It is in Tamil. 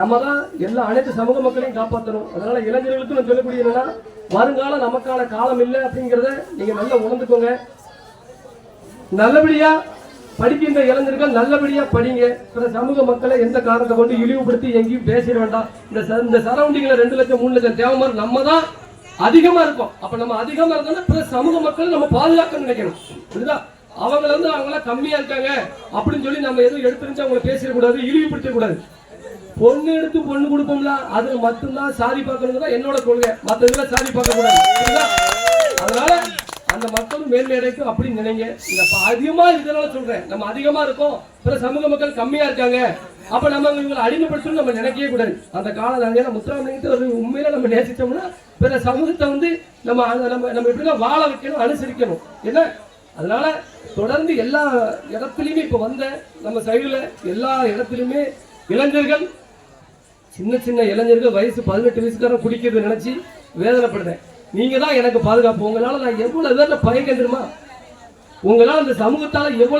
நம்ம தான் எல்லா அனைத்து சமூக மக்களையும் காப்பாற்றணும். அதனால இளைஞர்களுக்கு நான் சொல்லக்கூடிய என்னன்னா, வருங்காலம் நமக்கான காலம் இல்லை அப்படிங்கிறத நீங்க நல்லா உணர்ந்துக்கோங்க. நல்லபடியா படிக்கின்ற இளைஞர்கள் நல்லபடியா படிங்க. பிற சமூக மக்களை எந்த காரணத்தை கொண்டு இழிவுபடுத்தி எங்கேயும் பேசிட வேண்டாம். இந்த சரௌண்டிங்ல 2 லட்சம் 3 லட்சம் தேவை மாதிரி நம்ம தான் அதிகமா இருக்கும். அப்ப நம்ம அதிகமா இருக்கோம்னா பிற சமூக மக்கள் நம்ம பாதுகாக்க நினைக்கணும். புரியுதா? அவங்கள அவங்களாம் கம்மியா இருக்காங்க அப்படின்னு சொல்லி நம்ம எதுவும் எடுத்துருந்துச்சு அவங்களை பேசிடக்கூடாது, இழிவுபடுத்த கூடாது. பொண்ணு எடுத்து பொண்ணு கொடுப்போம்ல, அதுல மட்டும்தான் சாதி பார்க்கணும் தான் என்னோட கொள்கை. மற்ற இதுல சாதி பார்க்க கூடாது. அதனால அந்த மக்களும் மேன்மை அடைக்கும் அப்படின்னு நினைங்க. இந்த அதிகமா இதனால சொல்றேன், நம்ம அதிகமா இருக்கோம், பிற சமூக மக்கள் கம்மியா இருக்காங்க, அப்ப நம்ம இவங்களை அடிமைப்படுத்தணும் நம்ம நினைக்கவே கூடாது. அந்த காலம் நாங்க முத்துராமலிங்கத்தை ஒரு உண்மையில நம்ம நேசிச்சோம்னா பிற சமூகத்தை நம்ம நம்ம எப்படிலாம் வாழ வைக்கணும், அனுசரிக்கணும். என்ன அதனால தொடர்ந்து எல்லா இடத்துலையுமே இப்ப வந்த நம்ம சைடுல எல்லா இடத்துலையுமே இளைஞர்கள், சின்ன சின்ன இளைஞர்கள் வயசு 18 வயசுக்காரன் குடிக்கிறது நினைச்சு வேதனைப்படுறேன். நீங்க தான் எனக்கு பாதுகாப்பு. உங்களால நான் எவ்வளவு பேர்ல பயன் தெரியுமா? உங்களால அந்த சமூகத்தால எவ்வளவு